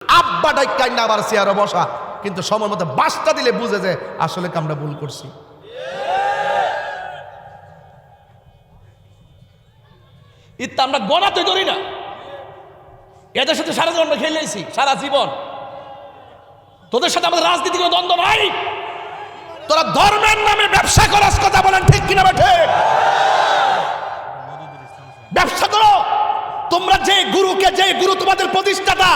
আব্বা ডাইকাই না আবার চেয়ারে বসা, কিন্তু সময় মতো বাসটা দিলে বুঝে যে আসলে আমরা ভুল করছি। ইত্যা আমরা গণাতে ধরি না, এদের সাথে সারা জীবন আমরা খেলেছি, সারা জীবন। তোদের সাথে আমাদের রাজনীতি কোনো দ্বন্দ্ব নাই। তোরা ধর্মের নামে ব্যবসা করাস, কথা বলেন ঠিক কিনা বেঠে? ব্যবসা করো তোমরা। যে গুরু তোমাদের প্রতিষ্ঠাতা,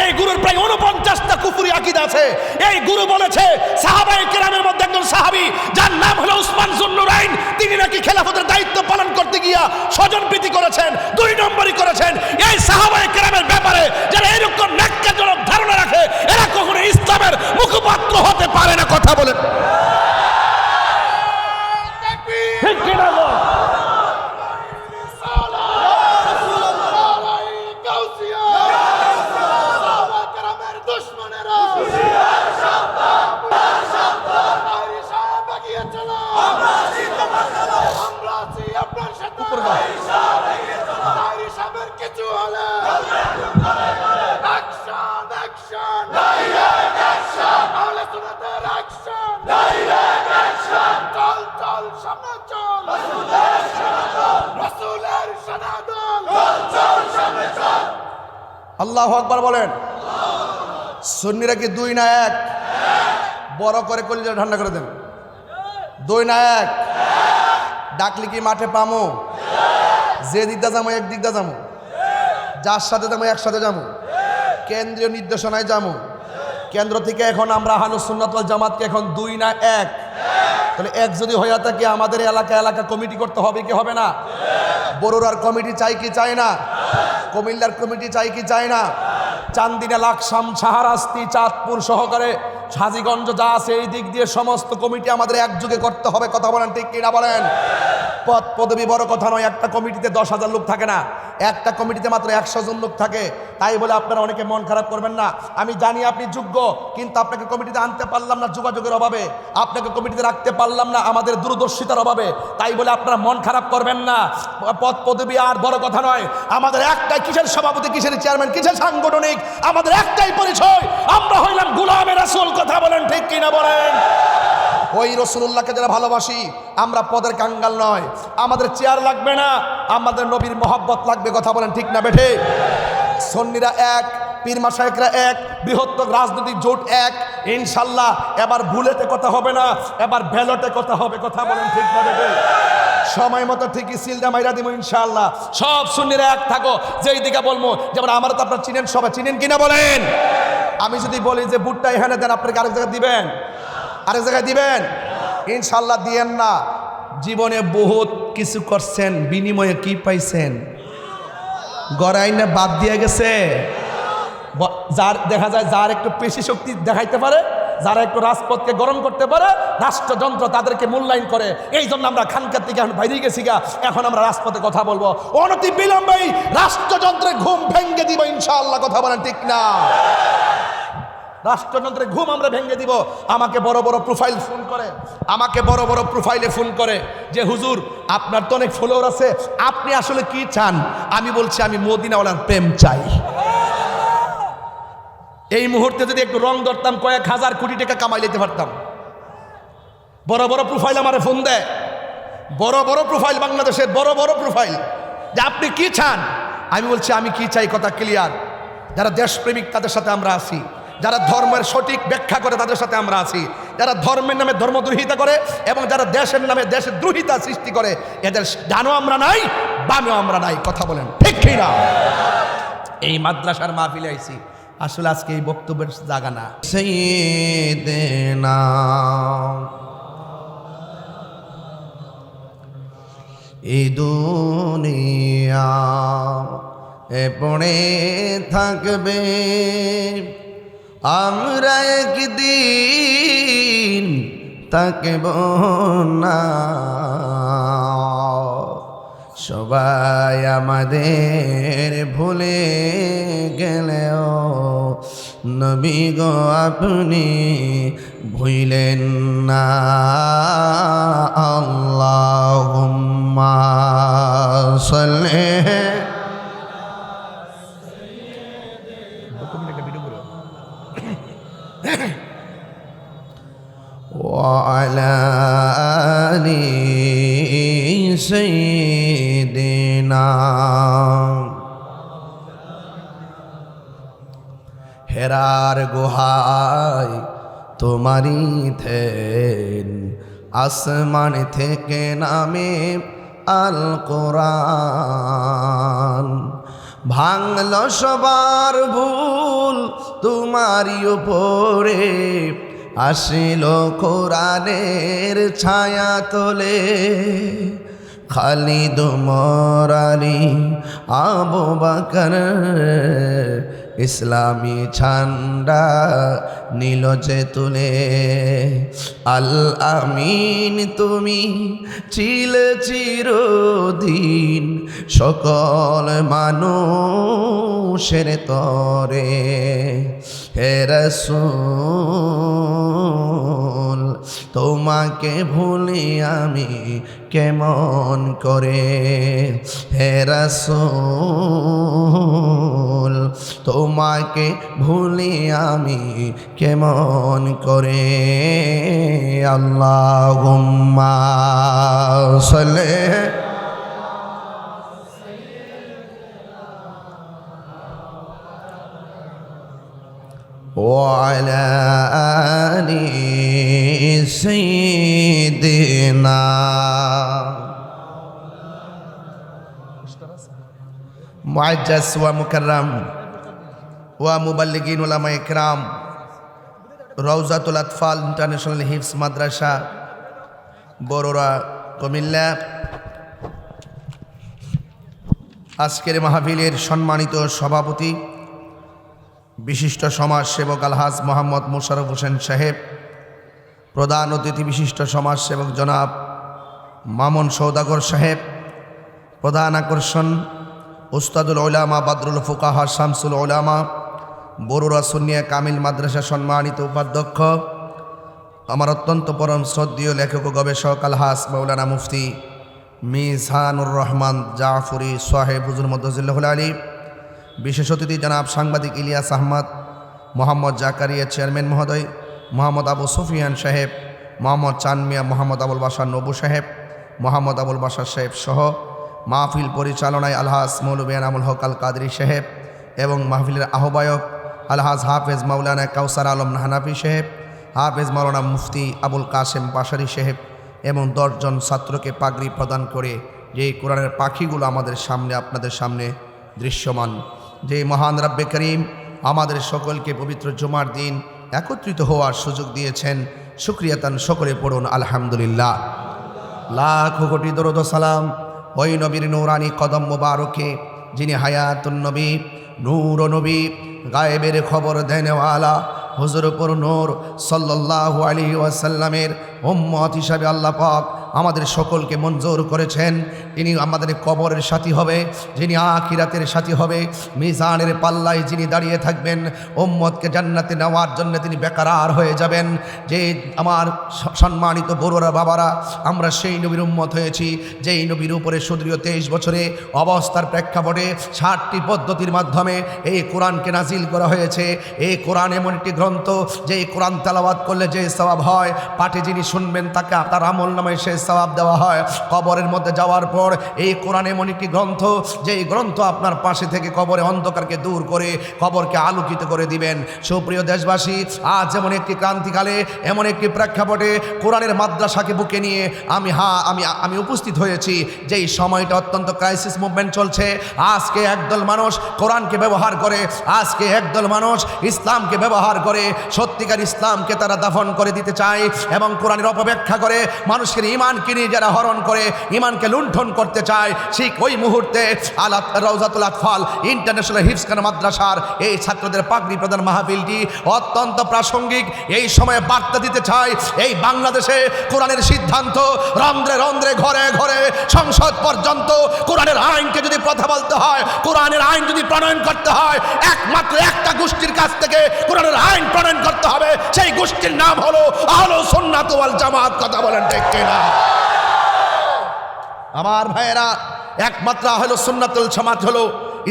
এই গুরুর প্রায় 49টা কুফরি আকীদা আছে। এই গুরু বলেছে সাহাবায়ে কেরামের মধ্যে একজন সাহাবী যার নাম হলো উসমান যুন্নুরাইন, তিনি নাকি খেলাফতের দায়িত্ব পালন করতে গিয়া স্বজনপ্রীতি করেছেন, 2 নম্বরই করেছেন। এই সাহাবায়ে কেরামের ব্যাপারে যারা এরকম ন্যাক্কারজনক ধারণা রাখে, এরা কখনো ইসলামের মুখপাত্র হতে পারে না, কথা বলেন ঠিক কিনা বল? আল্লাহু আকবার বলেন। সুন্নিরা কি 2 না 1? বড় করে কলিজা ঠান্ডা করে দেন। 2 না 1? ডাকলি কি মাঠে পামো? যে দিকটা যাবো এক দিকটা যাবো, যার সাথে যাবো একসাথে যাবো, কেন্দ্রীয় নির্দেশনায় যাবো। কেন্দ্র থেকে এখন আমরা আহলুস সুন্নাত ওয়াল জামাতকে এখন 2 না 1? তাহলে 1 যদি হয়ে থাকে আমাদের এলাকা কমিটি করতে হবে কি হবে না? বড়ুরার কমিটি চাই কি চাই না? কুমিল্লার কমিটি চাই কি চাই না? চান্দিনা, লাকসাম, শাহরাস্তি, চাঁদপুর সহকারে হাজীগঞ্জ যা আছে এই দিক দিয়ে সমস্ত কমিটি আমাদের একযোগে করতে হবে, কথা বলেন ঠিক কিনা বলেন? পদ পদবি বড় কথা নয়। একটা কমিটিতে 10,000 লোক থাকে না, একটা কমিটিতে মাত্র 100 জন লোক থাকে। তাই বলে আপনারা অনেকে মন খারাপ করবেন না। আমি জানি আপনি যোগ্য, কিন্তু আপনাকে কমিটিতে আনতে পারলাম না যোগাযোগের অভাবে, আপনাকে কমিটিতে রাখতে পারলাম না আমাদের দূরদর্শিতার অভাবে। তাই বলে আপনারা মন খারাপ করবেন না। পদ পদবি আর বড় কথা নয়। আমাদের একটাই, কিসের সভাপতি, কিসের চেয়ারম্যান, কিসের সাংগঠনিক, আমাদের একটাই পরিচয়, আমরা হইলাম গোলামে রাসূল, কথা বলেন ঠিক কিনা বলেন? ওই রাসূলুল্লাহকে যারা ভালোবাসি, আমরা পদের কাঙ্গাল নয়। আমাদের চেয়ার লাগবে না, আমাদের নবীর মহব্বত লাগবে, কথা বলেন ঠিক না বেঠে? সুন্নিরা 1, পীর মাশায়েখরা 1, বৃহত্তর রাজনৈতিক জোট 1। ইনশাল্লাহ এবার বুলেটে কথা হবে না, এবার ব্যালটে কথা হবে, কথা বলেন ঠিক না বেঠে? সময় মতো ঠিকই সিলটা মাইরা দিব ইনশাআল্লাহ। সব সুন্নিরা 1 থাকো। যেই দিকে বলবো, যেমন আমার তো আপনার চিনেন, সবাই চিনেন কিনা বলেন? আমি যদি বলি যে বুটটা এখানে দেন, আপনাকে আরেক জায়গায় দিবেন? আরেক জায়গায় দিবেন? ইনশাল্লাহ দিয়েন না। জীবনে বহুত কিছু করছেন, বিনিময়ে কি পাইছেন? গড়াইনে বাদ দিয়ে গেছে। যার দেখা যায়, যার একটু পেশি শক্তি দেখাইতে পারে, যারা একটু রাজপথকে গরম করতে পারে, রাষ্ট্রযন্ত্র তাদেরকে মূল্যায়ন করে। এই জন্য আমরা খানকার থেকে এখন বাইরে গেছি গা, এখন আমরা রাজপথে কথা বলবো। অনতি বিলম্বেই রাষ্ট্রযন্ত্রের ঘুম ভেঙ্গে দিব ইনশাআল্লাহ, কথা বলেন ঠিক না? রাষ্ট্রযন্ত্রের ঘুম আমরা ভেঙে দিব। আমাকে বড় বড় প্রোফাইল ফোন করে, আমাকে বড় বড় প্রোফাইলে ফোন করে যে হুজুর আপনার তো অনেক ফলোয়ার আছে, আপনি আসলে কি চান? আমি বলছি আমি মদিনাওয়ালার প্রেম চাই। এই মুহূর্তে যদি একটু রং ধরতাম, কয়েক হাজার কোটি টাকা কামাই নিতে পারতাম। বড় বড় প্রোফাইল আমারে ফোন দেয়, বড় বড় প্রোফাইল, বাংলাদেশের বড় বড় প্রোফাইল, যে আপনি কি চান? আমি বলছি আমি কি চাই, কথা ক্লিয়ার। যারা দেশপ্রেমিক তাদের সাথে আমরা আছি, যারা ধর্মের সঠিক ব্যাখ্যা করে তাদের সাথে আমরা আছি, যারা ধর্মের নামে ধর্মদ্রোহিতা করে এবং যারা দেশের নামে দেশের দ্রোহিতা সৃষ্টি করে, এদের ডানও আমরা নাই, বামেও আমরা নাই, কথা বলেন ঠিক কিনা? এই মাদ্রাসার মাহফিলে আইছি, আসলে আজকে এই বক্তব্যের জায়গা না। সাইয়েদেনা এই দুনিয়া এ পড়ে থাকবে, আমরা একদিন থাকব না। সবাই আমাদের ভুলে গেলেও নবী গো আপনি ভুলেন না। আল্লাহুম্মা সাল্লি وعلى آل سيدنا হেরার গুহায় তোমারি থেন আসমান থেকে নামে আল কোরআন ভাঙল সবার ভুল তোমারি উপরে আসিল কোরআনের ছায়া তোলে খালিদ মরারি আবু বকর ইসলামী ঝান্ডা নীল যে তুলে আল আমিন তুমি ছিলে চিরদিন সকল মানুষের তরে হে রাসূল তোমাকে ভুলি আমি কেমন করে হে রাসূল তোমাকে ভুলি আমি কেমন করে আল্লাহুম্মা সাল্লি وعلى آل سيدنا معجز ومكرم ومبلغين علماء إكرام রওজাতুল আতফাল ইন্টারন্যাশনাল হিফজ মাদ্রাসা বড়রা কুমিল্লা আজকের মাহফিলের সম্মানিত সভাপতি বিশিষ্ট সমাজসেবক আলহাজ মোহাম্মদ মোশাররফ হোসেন সাহেব, প্রধান অতিথি বিশিষ্ট সমাজসেবক জনাব মামুন সওদাগর সাহেব, প্রধান আকর্ষণ উস্তাদুল উলামা বদরুল ফুকাহা শামসুল উলামা বড়ুরা সুন্নিয়া কামিল মাদ্রাসা সম্মানিত উপাধ্যক্ষ, আমার অত্যন্ত পরম শ্রদ্ধেয় লেখক ও গবেষক আলহাজ মাওলানা মুফতি মিজানুর রহমান জাফরি সাহেব হুজুর মদ্দাজিল্লাহুল আলী, বিশেষ অতিথি জনাব সাংবাদিক ইলিয়াস আহমদ, মোহাম্মদ জাকারিয়া চেয়ারম্যান মহোদয়, মোহাম্মদ আবু সুফিয়ান সাহেব, মোহাম্মদ চানমিয়া, মোহাম্মদ আবুল বাশার নবু সাহেব, মোহাম্মদ আবুল বাশার সাহেব সহ মাহফিল পরিচালনায় আলহাজ মৌলভী এনামুল হক আল কাদরি সাহেব এবং মাহফিলের আহ্বায়ক আলহাজ হাফেজ মাওলানা কাউসার আলম হানাফি সাহেব, হাফেজ মাওলানা মুফতি আবুল কাসেম বাশারি সাহেব এবং 10 জন ছাত্রকে পাগড়ি প্রদান করে যে কোরআনের পাখিগুলো আমাদের সামনে আপনাদের সামনে দৃশ্যমান, যে মহান রব্বে করিম আমাদের সকলকে পবিত্র জুমার দিন একত্রিত হওয়ার সুযোগ দিয়েছেন, শুকরিয়াতান সকলে পড়ুন আলহামদুলিল্লাহ। লাখ কোটি দরুদ ও সালাম ওই নবীর নূরানি কদম মোবারকে যিনি হায়াতুন নবী, নূর নবী, গায়েবের খবর দেনেওয়ালা হুজুরপুর নূর সাল্লাল্লাহু আলাইহি ওয়াসাল্লামের উম্মত হিসাবে আল্লাহ পাক আমাদের সকলকে মঞ্জুর করেছেন। তিনি আমাদের কবরের সাথী হবে, যিনি আখিরাতের সাথী হবে, মিজানের পাল্লায় যিনি দাঁড়িয়ে থাকবেন, উম্মতকে জান্নাতে নেওয়ার জন্য তিনি বেকারার হয়ে যাবেন। যে আমার সম্মানিত বড়রা বাবারা, আমরা সেই নবীর উম্মত হয়েছি যেই নবীর উপরে সুদীর্ঘ 23 বছরে অবস্থার প্রেক্ষাপটে 60টি পদ্ধতির মাধ্যমে এই কোরআনকে নাজিল করা হয়েছে। এই কোরআন এমন একটি গ্রন্থ যে কোরআন তেলাওয়াত করলে যে সওয়াব হয়, পাঠে যিনি শুনবেন তাকে তার আমল নামায় সে সওয়াব দেওয়া হয়। কবরের মধ্যে যাওয়ার পর এই কোরআন এমন একটি গ্রন্থ যে গ্রন্থ আপনার পাশে থেকে কবরে অন্ধকারকে দূর করে কবরকে আলোকিত করে দিবেন। সুপ্রিয় দেশবাসী, আজ এমন একটি ক্রান্তিকালে, এমন একটি প্রেক্ষাপটে কোরআনের মাদ্রাসাকে বুকে নিয়ে আমি উপস্থিত হয়েছি। যেই সময়টা অত্যন্ত ক্রাইসিস মুভমেন্ট চলছে, আজকে একদল মানুষ কোরআনকে ব্যবহার করে, আজকে একদল মানুষ ইসলামকে ব্যবহার করে, সত্যিকার ইসলামকে তারা দাফন করে দিতে চায় এবং কোরআনের অপব্যাখ্যা করে মানুষের ইমানকে নিয়ে যারা হরণ করে, ইমানকে লুণ্ঠন করতে চায়। ঠিক ওই মুহূর্তে রওজাতুল আতফাল ইন্টারন্যাশনাল হিফজ মাদ্রাসার এই ছাত্রদের পাগড়ি প্রদান মাহফিলটি অত্যন্ত প্রাসঙ্গিক। এই সময়ে বার্তা দিতে চাই, এই বাংলাদেশে কোরআনের সিদ্ধান্ত রন্ধ্রে রন্ধ্রে, ঘরে ঘরে, সংসদ পর্যন্ত কোরআনের আইনকে যদি কথা বলতে হয়, কোরআনের আইন যদি প্রণয়ন করতে হয়, একমাত্র একটা গোষ্ঠীর কাছ থেকে কোরআনের আইন প্রণয়ন করতে হবে। সেই গোষ্ঠীর নাম হলো আহলুস সুন্নাত ওয়াল জামাত। কথা বলেন ঠিক কিনা? আমার ভাইয়েরা, একমাত্র আহলুস সুন্নাত ওয়াল জামাত হলো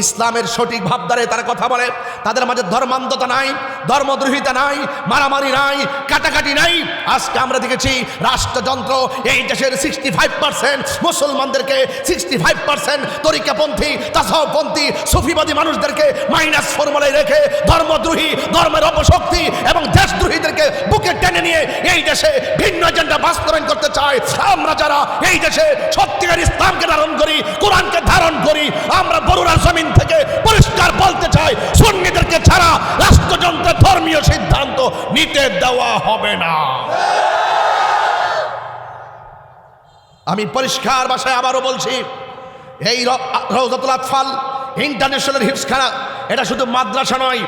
ইসলামের সঠিক ভাবধারে তারা কথা বলে, তাদের মাঝে ধর্মান্ধতা নাই, ধর্মদ্রোহিতা নাই, মারামারি নাই, কাটাকাটি নাই। আজকে আমরা দেখেছি রাষ্ট্রযন্ত্র এই দেশের 65% মুসলমানদেরকে, 65% তরিকাপন্থী, তাসাউফপন্থী, সুফিবাদী মানুষদেরকে মাইনাস ফর্মুলায় রেখে ধর্মদ্রোহী, ধর্মের অপশক্তি এবং দেশদ্রোহীদেরকে বুকে টেনে নিয়ে এই দেশে ভিন্ন এজেন্ডা বাস্তবায়ন করতে চায়। আমরা যারা এই দেশে সত্যিকার ইসলামকে ধারণ করি, কোরআনকে ধারণ করি, আমরা বরুড়া জমিন থেকে পরিষ্কার বলতে চাই, সুন্নিদেরকে ছাড়া রাষ্ট্রযন্ত্রের ধর্মীয় সিদ্ধান্ত নিতে দেওয়া হবে না। আমি পরিষ্কার ভাষায় আবারও বলছি, এই রওজাতুল আতফাল ইন্টারন্যাশনাল হিফজখানা এটা শুধু মাদ্রাসা নয়।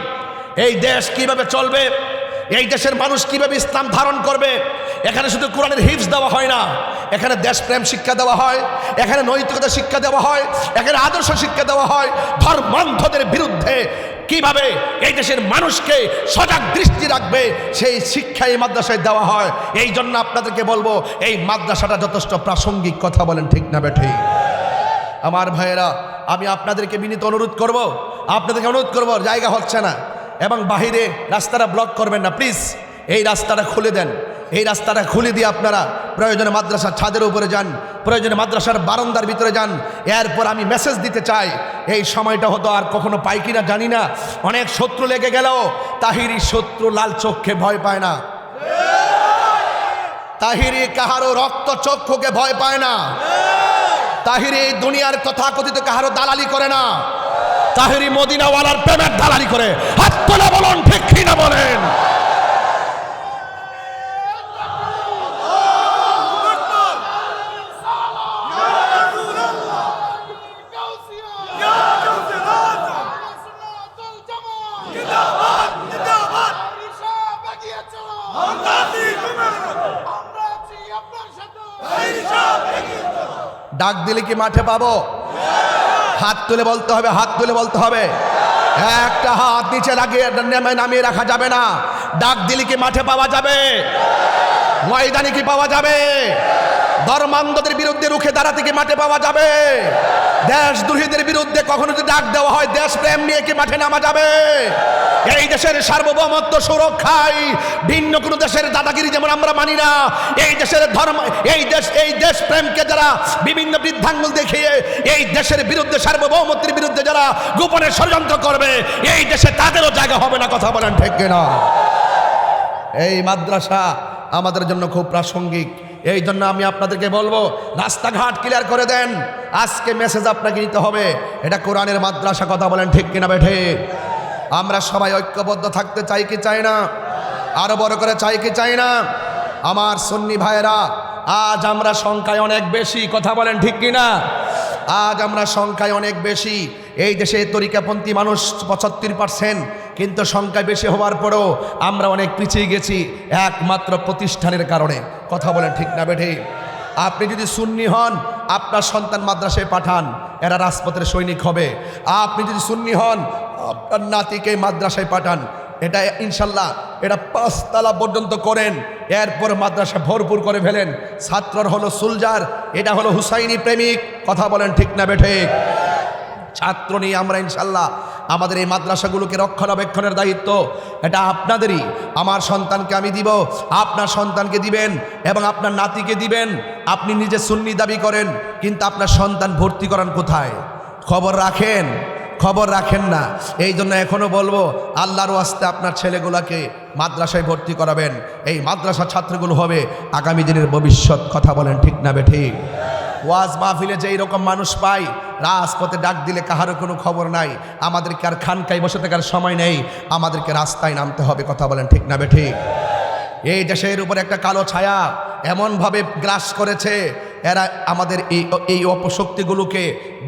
এই দেশ কিভাবে চলবে, এই দেশের মানুষ কিভাবে ইসলাম ধারণ করবে, এখানে শুধু কোরআনের হিফজ দেওয়া হয় না, এখানে দেশপ্রেম শিক্ষা দেওয়া হয়, এখানে নৈতিকতা শিক্ষা দেওয়া হয়, এখানে আদর্শ শিক্ষা দেওয়া হয়। ধর্মান্ধদের বিরুদ্ধে কিভাবে এই দেশের মানুষকে সজাগ দৃষ্টি রাখবে সেই শিক্ষা এই মাদ্রাসায় দেওয়া হয়। এই জন্য আপনাদেরকে বলবো, এই মাদ্রাসাটা যথেষ্ট প্রাসঙ্গিক। কথা বলেন ঠিক না বেঠিক? আমার ভাইয়েরা, আমি আপনাদেরকে বিনীত অনুরোধ করব, আপনাদেরকে অনুরোধ করব, জায়গা হচ্ছে না এবং বাহিরে রাস্তাটা ব্লক করবেন না প্লিজ। এই রাস্তাটা খুলে দেন, এই রাস্তাটা খুলে দিয়ে আপনারা প্রয়োজনে মাদ্রাসার ছাদের উপরে যান, প্রয়োজনে মাদ্রাসার বারান্দার ভিতরে যান। এরপর আমি মেসেজ দিতে চাই, এই সময়টা হতো আর কখনো পাই কিনা জানি না, অনেক শত্রু লেগে গেল, তাহিরি শত্রু লাল চক্ষে ভয় পায় না, তাহিরি কাহারো রক্ত চক্ষুকে ভয় পায় না, তাহিরি এই দুনিয়ার তথাকথিত কাহারো দালালি করে না, তাহিরি মদিনাওয়ালার প্রেমের দালালি করে। হাত তোলা বলুন ঠিক কিনা বলেন? ডাক দিলে কি মাঠে পাবো? হাত তুলে বলতে হবে, হাত তুলে বলতে হবে। একটা হাত নিচে লাগিয়ে নামিয়ে রাখা যাবে না। ডাক দিলে কি মাঠে পাওয়া যাবে? ময়দানে কি পাওয়া যাবে? ধর্মান্ধদের বিরুদ্ধে রুখে দাঁড়াতে কি মাঠে পাওয়া যাবে? দেশদ্রোহীদের বিরুদ্ধে কখনো যদি ডাক দেওয়া হয়, দেশপ্রেম নিয়ে কি মাঠে নামা যাবে? এই দেশের সার্বভৌমত্ব সুরক্ষায় ভিন্ন কোনো দেশের দাদাগিরি যেমন আমরা মানি না, এই দেশের ধর্ম, এই দেশ প্রেমকে যারা বিভিন্ন বৃদ্ধাঙ্গুল দেখিয়ে এই দেশের বিরুদ্ধে, সার্বভৌমত্বের বিরুদ্ধে যারা গোপনে ষড়যন্ত্র করবে, এই দেশে তাদেরও জায়গা হবে না। কথা বলেন ঠিক কিনা? এই মাদ্রাসা আমাদের জন্য খুব প্রাসঙ্গিক। এই জন্য আমি আপনাদেরকে বলবো, রাস্তাঘাট ক্লিয়ার করে দেন। আজকে মেসেজ আপনাকে নিতে হবে, এটা কোরআনের মাদ্রাসা। কথা বলেন ঠিক কিনা বেঠে? আমরা সবাই ঐক্যবদ্ধ থাকতে চাই কি চাই না? আরো বড় করে চাই কি চাই না? আমার সুন্নি ভাইয়েরা, আজ আমরা সংখ্যায় অনেক বেশি। কথা বলেন ঠিক কিনা? আজ আমরা সংখ্যায় অনেক বেশি। এই দেশে তরিকাপন্থী মানুষ 75%, কিন্তু সংখ্যা বেশি হওয়ার পরেও আমরা অনেক পিছিয়ে গেছি একমাত্র প্রতিষ্ঠানের কারণে। কথা বলেন ঠিক না বেঠে? আপনি যদি সুন্নি হন, আপনার সন্তান মাদ্রাসায় পাঠান, এরা রাজপথের সৈনিক হবে। আপনি যদি সুন্নি হন, আপনার নাতিকে মাদ্রাসায় পাঠান, এটা ইনশাল্লাহ এটা 5 তলা পর্যন্ত করেন, এরপর মাদ্রাসা ভরপুর করে ফেলেন। ছাত্রর হলো সুলজার, এটা হলো হুসাইনি প্রেমিক। কথা বলেন ঠিক না বেঠে? ছাত্র নিয়ে আমরা ইনশাল্লাহ আমাদের এই মাদ্রাসাগুলোকে রক্ষণাবেক্ষণের দায়িত্ব এটা আপনাদেরই। আমার সন্তানকে আমি দিব, আপনার সন্তানকে দিবেন এবং আপনার নাতিকে দিবেন। আপনি নিজে সুন্নি দাবি করেন, কিন্তু আপনার সন্তান ভর্তি করান কোথায়? খবর রাখেন? খবর রাখেন না। এই জন্য এখনো বলবো, আল্লাহর ওয়াস্তে আপনার ছেলেগুলোকে মাদ্রাসায় ভর্তি করাবেন। এই মাদ্রাসা ছাত্রগুলো হবে আগামী দিনের ভবিষ্যৎ। কথা বলেন ঠিক না বেঠিক? ওয়াজ মাহফিলে যে এইরকম মানুষ পাই, রাজপথে ডাক দিলে কাহারও কোনো খবর নাই। আমাদেরকে আর খানকায় বসে থাকার সময় নেই, আমাদেরকে রাস্তায় নামতে হবে। কথা বলেন ঠিক না বেঠিক? এই দেশের উপর একটা কালো ছায়া এমনভাবে গ্রাস করেছে, এরা আমাদের এই অপশক্তিগুলোকে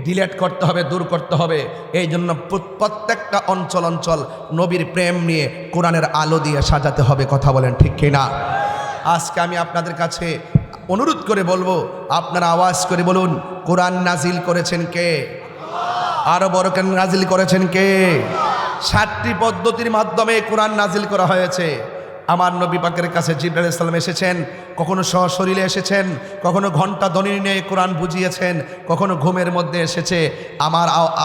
ডিলেট করতে হবে, দূর করতে হবে। এই জন্য প্রত্যেকটা অঞ্চল নবীর প্রেম নিয়ে কোরআনের আলো দিয়ে সাজাতে হবে। কথা বলেন ঠিক কিনা? আজকে আমি আপনাদের কাছে অনুরোধ করে বলবো, আপনারা আওয়াজ করে বলুন, কোরআন নাজিল করেছেন কে? আরো বড় কেন নাজিল করেছেন কে? 7টি পদ্ধতির মাধ্যমে কোরআন নাজিল করা হয়েছে। আমার নবী পাকের কাছে জিবরাইল আলাইহিস সালাম এসেছেন, কখনো সশরীরে এসেছেন, কখনো ঘণ্টা ধ্বনি নিয়ে কোরআন বুঝিয়েছেন, কখনো ঘুমের মধ্যে এসেছে।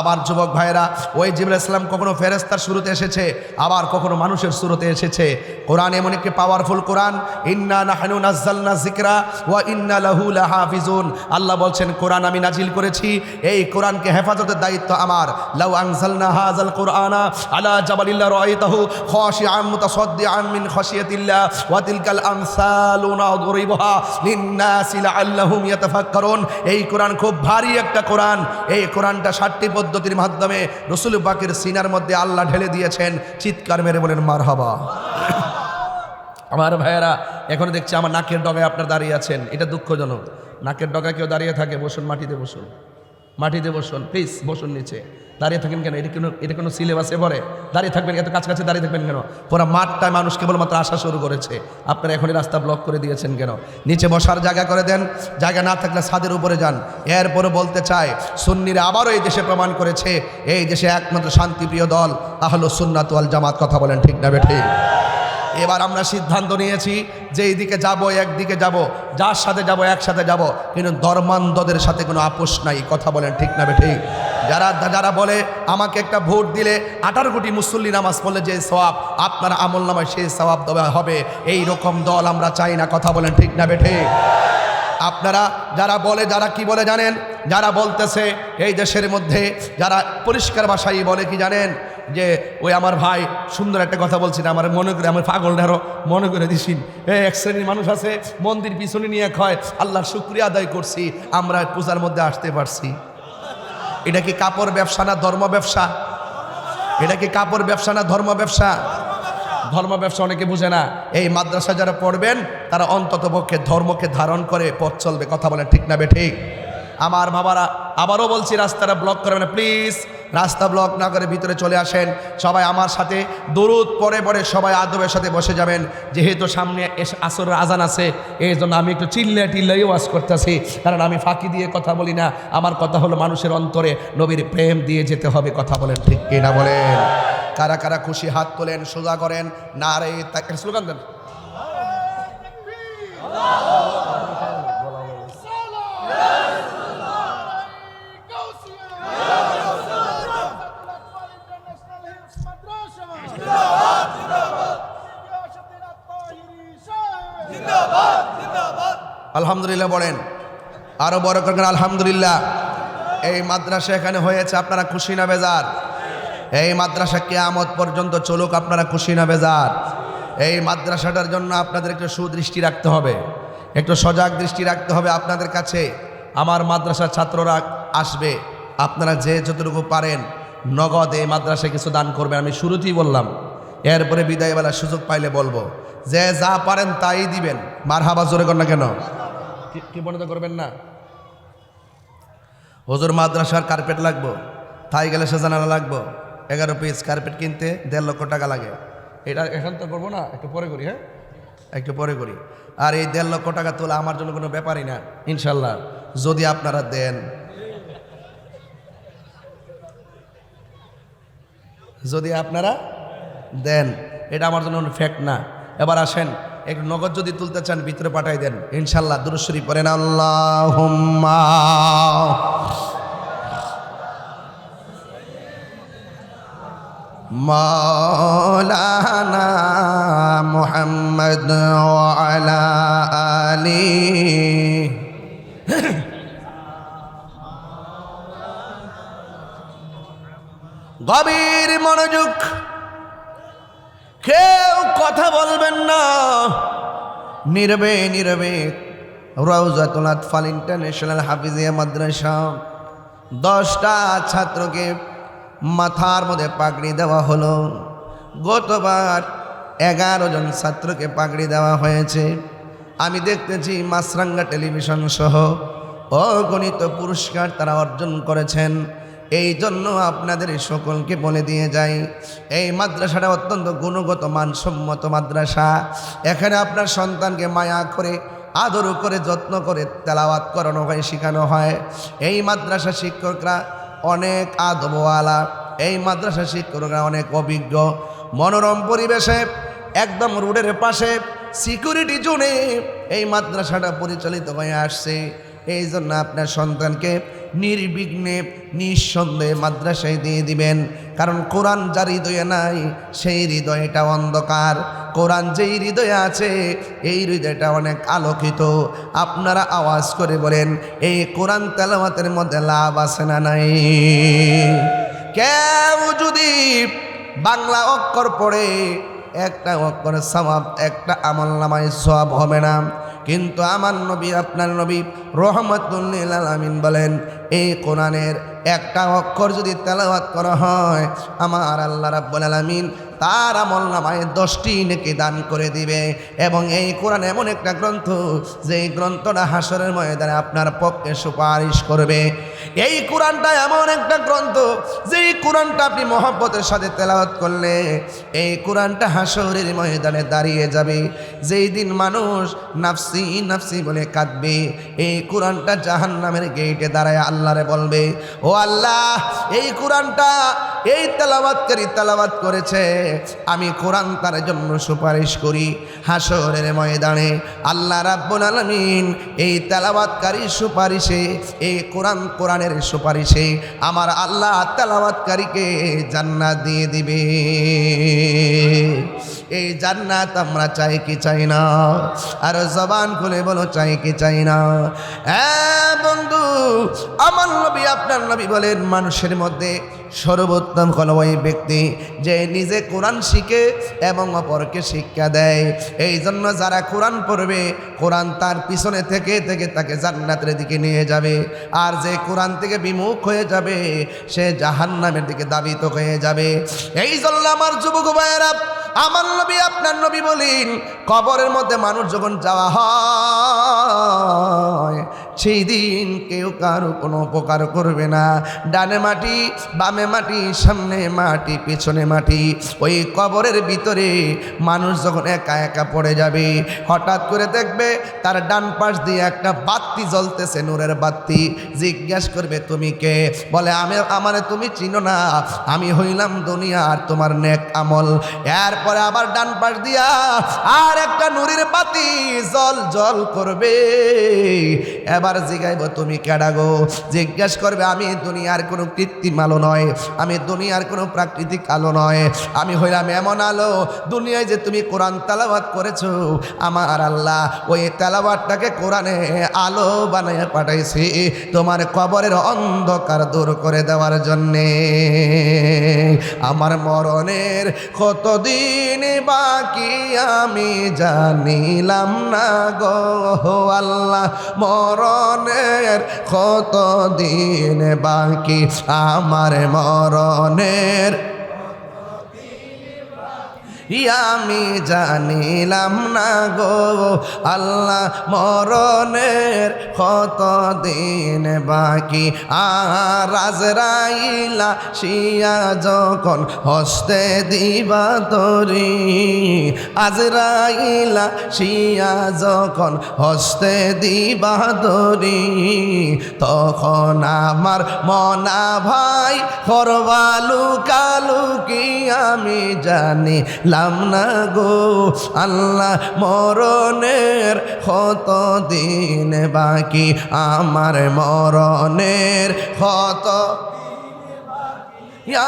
আমার যুবক ভাইয়েরা, ওই জিবরাইল আলাইহিস সালাম কখনো ফেরেশতার শুরুতে এসেছে, আবার কখনো মানুষের শুরুতে এসেছে। কোরআন এমন একটি পাওয়ারফুল কোরআন, ইন্না নাহনু নাযালনা যিকরা ওয়া ইন্না লাহু লাহাফিজুন। আল্লাহ বলছেন কোরআন আমি নাজিল করেছি, এই কোরআনকে হেফাজতের দায়িত্ব আমার। লাউ আনজালনা হাযাল কুরআনা আলা জাবালিল রাআইতাহু খাশিআন মুতাসাদ্দিআন মিন খাশিয়াতিল্লাহ ওয়া তিলকাল আমসালু নাদরিবুহা লিন্নাসি লাআল্লাহুম ইয়াতাফাক্কারুন। এই কোরআন খুব ভারী একটা কোরআন। এই কোরআনটা 7টি পদ্ধতির মাধ্যমে রাসূল পাকের সিনার মধ্যে আল্লাহ ঢেলে দিয়েছেন। চিৎকার মেরে বলেন মারহাবা। আমার ভাইয়েরা, এখন দেখছি আমার নাকের ডগায় আপনার দাঁড়িয়ে আছেন, এটা দুঃখজনক। নাকের ডগায় কেউ দাঁড়িয়ে থাকে, বসুন, মাটিতে বসুন, মাটিতে বসুন, প্লিজ বসুন। নিচে দাঁড়িয়ে থাকেন কেন? এটা কোনো সিলেবাসে পড়ে? দাঁড়িয়ে থাকবেন, এত কাছাকাছি দাঁড়িয়ে থাকবেন কেন? পুরো মাঠটায় মানুষ কেবলমাত্র আসা শুরু করেছে, আপনারা এখনই রাস্তা ব্লক করে দিয়েছেন কেন? নিচে বসার জায়গা করে দেন, জায়গা না থাকলে ছাদের উপরে যান। এরপরে বলতে চাই, সুন্নিরা আবারও এই দেশে প্রমাণ করেছে, এই দেশে একমাত্র শান্তিপ্রিয় দল আহলুস সুন্নাত ওয়াল জামাত। কথা বলেন ঠিক না বেঠিক? এবার আমরা সিদ্ধান্ত নিয়েছি যে এইদিকে যাব, একদিকে যাব, যার সাথে যাব একসাথে যাব, কিন্তু ধর্মান্ধদের সাথে কোনো আপোষ নাই। কথা বলেন ঠিক না বেঠিক? যারা বলে আমাকে একটা ভোট দিলে 18 কোটি মুসল্লি নামাজ পড়লে যে সওয়াব আপনার আমল নামায় সেই সওয়াব দেওয়া হবে, এই রকম দল আমরা চাই না। কথা বলেন ঠিক না বেঠিক? আপনারা যারা বলে, যারা কি বলে জানেন? যারা বলতেছে এই দেশের মধ্যে, যারা পরিষ্কার ভাষায় বলে কি জানেন, যে ওই আমার ভাই সুন্দর একটা কথা বলছি না, আমার মনে করে, আমার পাগলটারও মনে করে দিছিন। এক শ্রেণীর মানুষ আছে মন্দির পিছনে নিয়ে কয় আল্লাহর শুকরিয়া আদায় করছি আমরা পূজার মধ্যে আসতে পারছি। এটা কি কাপড় ব্যবসা না ধর্ম ব্যবসা? এটা কি কাপড় ব্যবসা না ধর্ম ব্যবসা? ধর্ম ব্যবসা অনেকে বুঝে না। এই মাদ্রাসা যারা পড়বেন তারা অন্তত পক্ষে ধর্মকে ধারণ করে পথ চলবে। কথা বলেন ঠিক না বেঠিক? আমার বাবারা, আবারও বলছি, রাস্তাটা ব্লক করবেন না প্লিজ। রাস্তা ব্লক না করে ভিতরে চলে আসেন। সবাই আমার সাথে দরুদ পড়ে পড়ে সবাই আদবের সাথে বসে যাবেন। যেহেতু সামনে আসরের আজান আছে, এই জন্য আমি একটু চিল্লাই ওয়াজ করতেছি, কারণ আমি ফাঁকি দিয়ে কথা বলি না। আমার কথা হলো মানুষের অন্তরে নবীর প্রেম দিয়ে যেতে হবে। কথা বলেন ঠিক কিনা বলেন? কারা কারা খুশি হাত তোলেন, সোজা করেন, না রে তাকে স্লোগান দেন। আলহামদুলিল্লাহ বলেন, আরো বড় করেন আলহামদুলিল্লাহ। এই মাদ্রাসা এখানে হয়েছে, আপনারা খুশি না বেজার? এই মাদ্রাসা কিয়ামত পর্যন্ত চলুক, আপনারা খুশি না বেজার? এই মাদ্রাসাটার জন্য আপনাদের একটু সুদৃষ্টি রাখতে হবে, একটু সজাগ দৃষ্টি রাখতে হবে আপনাদের কাছে। আমার মাদ্রাসার ছাত্ররা আসবে, আপনারা যে যতটুকু পারেন নগদ এই মাদ্রাসায় কিছু দান করবেন। আমি শুরুতেই বললাম, এরপরে বিদায়বেলার সুযোগ পাইলে বলবো, যে যা পারেন তাই দিবেন। মারহাবা জোরে কর না কেন? কি বন্ধ করবেন না? হুজুর মাদ্রাসার কার্পেট লাগবো, তাই গেলে সেজানালা লাগবো, 11 পিস কার্পেট কিনতে 1.5 লক্ষ টাকা লাগে। এটা এখন তো করবো না, একটু পরে করি। হ্যাঁ, একটু পরে করি। আর এই 1.5 লক্ষ টাকা তোলা আমার জন্য কোনো ব্যাপারই না ইনশাল্লাহ, যদি আপনারা দেন। যদি আপনারা দেন, এটা আমার জন্য ফ্যাক্ট না। এবার আসেন, একটু নগদ যদি তুলতে চান ভিতরে পাঠাই দেন ইনশাল্লাহ। দুরূদ শরীফ পড়েন, আল্লাহুম্মা মাওলানা মুহাম্মদ ওয়া আলা আলি। গভীর মনোযোগ, কেউ কথা বলবেন না, নীরবে নীরবে। রাউজাতুল আতফাল ইন্টারন্যাশনাল হাফিজিয়া মাদ্রাসা 10টা ছাত্রকে মাথার মধ্যে পাগড়ি দেওয়া হলো। গতবার 11 জন ছাত্রকে পাগড়ি দেওয়া হয়েছে। আমি দেখতেছি মাছরাঙ্গা টেলিভিশন সহ অগণিত পুরস্কার তারা অর্জন করেছেন। এই জন্য আপনাদের সকলকে বলে দিয়ে যাই, এই মাদ্রাসাটা অত্যন্ত গুণগত মানসম্মত মাদ্রাসা। এখানে আপনার সন্তানকে মায়া করে, আদর করে, যত্ন করে তেলাওয়াত করানো হয়, শেখানো হয়। এই মাদ্রাসা শিক্ষকরা অনেক আদবওয়ালা, এই মাদ্রাসা শিক্ষকরা অনেক অভিজ্ঞ। মনোরম পরিবেশে একদম রোডের পাশে সিকিউরিটি জোনে এই মাদ্রাসাটা পরিচালিত হয়ে আসছে। এই জন্য আপনার সন্তানকে নির্বিঘ্নে নিঃসন্দেহে মাদ্রাসায় দিয়ে দিবেন, কারণ কোরআন যার হৃদয়ে নাই সেই হৃদয়টা অন্ধকার, কোরআন যেই হৃদয়ে আছে এই হৃদয়টা অনেক আলোকিত। আপনারা আওয়াজ করে বলেন, এই কোরআন তেলাওয়াতের মধ্যে লাভ আছে না নাই? কেউ যদি বাংলা অক্ষর পড়ে একটা অক্ষরের সওয়াব, একটা আমলনামায় সওয়াব হবে না, কিন্তু আমার নবী আপনার নবী রহমাতুল লিল আলামিন বলেন, এই কোরআনের একটা অক্ষর যদি তেলাওয়াত করা হয় আমার আল্লাহ রাব্বুল আলামিন তার আমলনামায় 10টি নেকি দান করে দিবে। এবং এই কোরআন এমন একটা গ্রন্থ যে গ্রন্থটা হাসরের ময়দানে আপনার পক্ষে সুপারিশ করবে। এই কোরআনটা এমন একটা গ্রন্থ যে কোরআনটা আপনি মহব্বতের সাথে তেলাওয়াত করলে এই কোরআনটা হাসরের ময়দানে দাঁড়িয়ে যাবে। যেই দিন মানুষ নাফসি নাফসি বলে কাঁদবে, এই কোরআনটা জাহান্নামের গেটে দাঁড়ায় আল্লাহরে বলবে, ও আল্লাহ, এই কোরআনটা এই তেলাওয়াতকারী তেলাওয়াত করেছে, আমি কোরআন তার জন্য সুপারিশ করি। হাসরের ময়দানে আল্লাহ রাব্বুল আলামিন এই তেলাওয়াতকারী সুপারিশে, এই কোরআনের সুপারিশে আমার আল্লাহ তেলাওয়াতকারীকে জান্নাত দিয়ে দিবে। এই জান্নাত আমরা চাই কি চাই না? আর জবান খুলে বলো, চাই কি চাই না? হ্যাঁ বন্ধু, আমার নবী আপনার নবী বলেন, মানুষের মধ্যে সর্বোত্তম হলো ওই ব্যক্তি যে নিজে কোরআন শিখে এবং অপরকে শিক্ষা দেয়। এই জন্য যারা কোরআন পড়বে কোরআন তার পিছনে থেকে থেকে তাকে জান্নাতের দিকে নিয়ে যাবে, আর যে কোরআন থেকে বিমুখ হয়ে যাবে সে জাহান্নামের দিকে দাবিত হয়ে যাবে। এই জন্য আমার যুবক ভাইয়েরা, আমার নবী আপনার নবী বলেন, কবরের মধ্যে মানুষ যখন যাওয়া হয় সেই দিন কেউ কারো কোনো উপকার করবে না। ডানে মাটি, বামে মাটি, সামনে মাটি, পেছনে মাটি। ওই কবরের ভিতরে মানুষ যখন একা একা পড়ে যাবে, হঠাৎ করে দেখবে তার ডান পাশ দিয়ে একটা বাতি জ্বলতেছে, নূরের বাতি। জিজ্ঞাসা করবে, তুমি কে? বলে, আমারে তুমি চিনো না, আমি হইলাম দুনিয়ার তোমার নেক আমল। এরপরে আবার ডান পাশ দিয়া আর একটা নূরের বাতি জল জল করবে। এবার জিগাইব, তুমি কেডা গো? জিজ্ঞাসা করবে, আমি দুনিয়ার কোনো কৃত্রিম আলো নয়, আমি দুনিয়ার কোনো প্রাকৃতিক আলো নয়, আমি হইলাম এমন আলো। দুনিয়ায় যে তুমি কোরআন তেলাওয়াত করেছো, আমার আল্লাহ ওই তেলাওয়াতটাকে কোরআনে আলো বানাইয়া পাঠাইছি তোমার কবরের অন্ধকার দূর করে দেওয়ার জন্যে। আমার মরণের কতদিন বাকি আমি জানিলাম না গো আল্লাহ, মরণের কতদিন বাকি আমার মরণের আমি জানিলাম না গো আল্লাহ, মরণের কতদিন বাকি। আর আজরাইলা শিয়া যখন হস্তে দিবা তরি, আজরাইলা শিয়া যখন হস্তে দিবা তরি, তখন আমার মনা ভাই করবালু কালু কি আমি জানি লাম না গো আল্লাহ, মরণের কত দিন বাকি আমার মরণের কত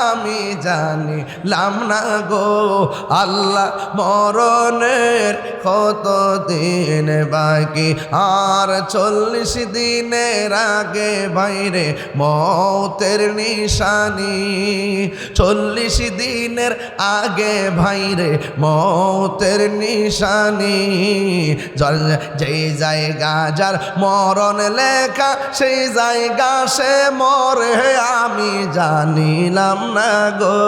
আমি জানিলাম না গো আল্লাহ, মরণের কত দিন বাকি। আর 40 দিনের আগে বাইরে মৌতের নিশানি, 40 দিনের আগে ভাইরে মৌতের নিশানি। যেই জায়গা যার মরণ লেখা সেই জায়গা সে মরে আমি জানিলাম না গো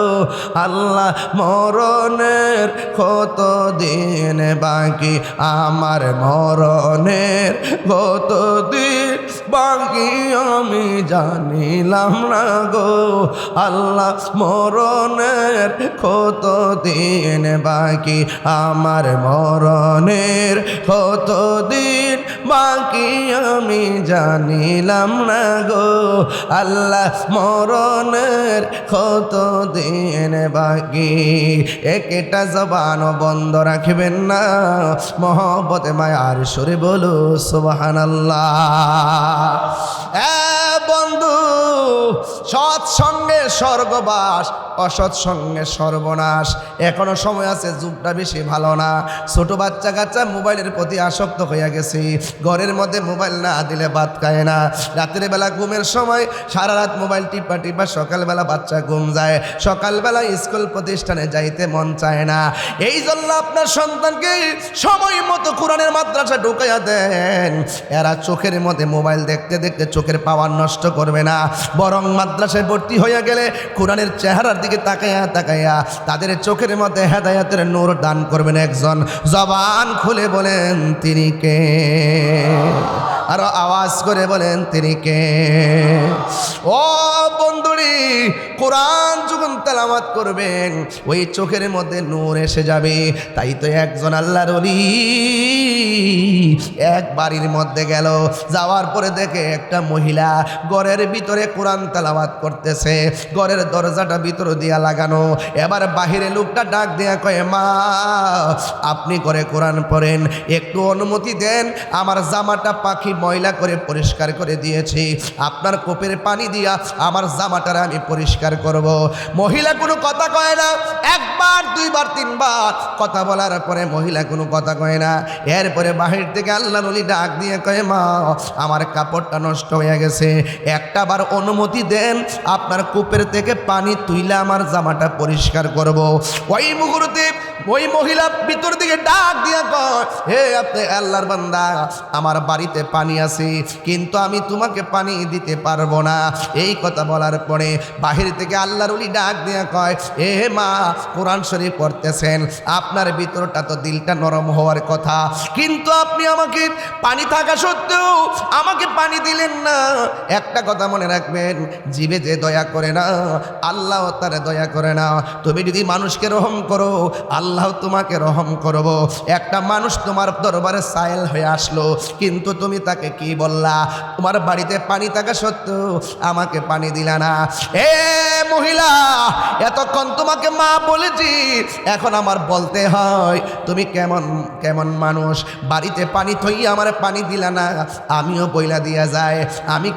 আল্লাহ, মরণের কত দিন বাকি আমার মরণের কত দিন বাকি আমি জানিলাম না গো আল্লাহ, মরণের কত দিন বাকি আমার মরণের কত দিন বাকি আমি জানিলাম না গো আল্লাহ মরণের কত দিন বাকি একটা জবান বন্ধ রাখবেন না মহব্বতে মায়ার সুরে বলো সুবহানাল্লাহ বন্ধু সৎসঙ্গে স্বর্গবাস অসৎ সঙ্গে সর্বনাশ এখনো সময় আছে যুগটা বেশি ভালো না ছোট বাচ্চা কাচ্চা মোবাইলের প্রতি আসক্ত হয়ে গেছে ঘরের মধ্যে মোবাইল না দিলে ভাত খায় না রাতের বেলা ঘুমের সময় সারা রাত মোবাইল টিপা টিপা সকালবেলা বাচ্চা ঘুম যায় সকালবেলা স্কুল প্রতিষ্ঠানে যাইতে মন চায় না এই জন্য আপনার সন্তানকে সময় মতো কোরআনের মাদ্রাসা ঢুকাইয়া দেন এরা চোখের মধ্যে মোবাইল দেখতে দেখতে চোখের পাওয়ার নষ্ট করবে না বরং মাদ্রাসায় ভর্তি হয়ে গেলে কোরআনের চেহারার দিকে তাকাইয়া তাকাইয়া তাদের চোখের মধ্যে হেদায়েতের নূর দান করবেন একজন জবান খুলে বলেন তিনি কে আরো আওয়াজ করে বলেন তিনি কে ও বন্ধুরি কোরআন যখন তেলাওয়াত করবেন ওই চোখের মধ্যে নূর এসে যাবে তাই তো একজন আল্লাহর ওলি এক বাড়ির মধ্যে গেল যাওয়ার পরে দেখে একটা মহিলা ঘরের ভিতরে কোরআন তেলাওয়াত করতেছে ঘরের দরজাটা ভিতর দিয়া লাগানো এবার বাহিরে লোকটা ডাক দিয়া কয় মা আপনি করে কোরআন পড়েন একটু অনুমতি দেন আমার জামাটা পাখি ময়লা করে পরিষ্কার করে দিয়েছি আপনার কোপের পানি দিয়া আমার জামাটার আমি পরিষ্কার করব মহিলা কোনো কথা কয় না একবার দুইবার তিনবার কথা বলার পরে মহিলা কোনো কথা কয় না এরপরে বাহির থেকে আল্লাহর ওলি ডাক দিয়ে কয় মা আমার কাপড়টা নষ্ট হয়ে গেছে একটা বার অনুমতি দেন আপনার কূপের থেকে পানি তুইলে আমার জামাটা পরিষ্কার করব ওই মুহূর্তে ওই মহিলা ভিতর দিকে ডাক দিয়া কয় হে আপনি আল্লাহর বান্দা আমার বাড়িতে পানি আছে কিন্তু আমি তোমাকে পানি দিতে পারবো না এই কথা বলার পরে বাহির থেকে আল্লাহর ওলি ডাক দিয়া কয় এ মা কোরআন শরীফ পড়তেছেন আপনার ভিতরটা তো দিলটা নরম হওয়ার কথা কিন্তু আপনি আমাকে পানি থাকা সত্ত্বেও আমাকে পানি দিলেন না একটা কথা মনে রাখবেন জীবে যে দয়া করে না আল্লাহ তারে দয়া করে না তুমি যদি মানুষকে রহম করো আল্লাহ তোমাকে রহম করব একটা মানুষ তোমার দরবারে সায়েল হয়ে আসলো কিন্তু তুমি তাকে কি বললা তোমার বাড়িতে পানি থাকা সত্ত্বেও আমাকে পানি দিলা না এ মহিলা এতক্ষণ তোমাকে মা বলেছি এখন আমার বলতে হয় তুমি কেমন কেমন মানুষ বাড়িতে পানি থইয়া আমার পানি দিলা না আমিও বইলা দিয়া যায় আমি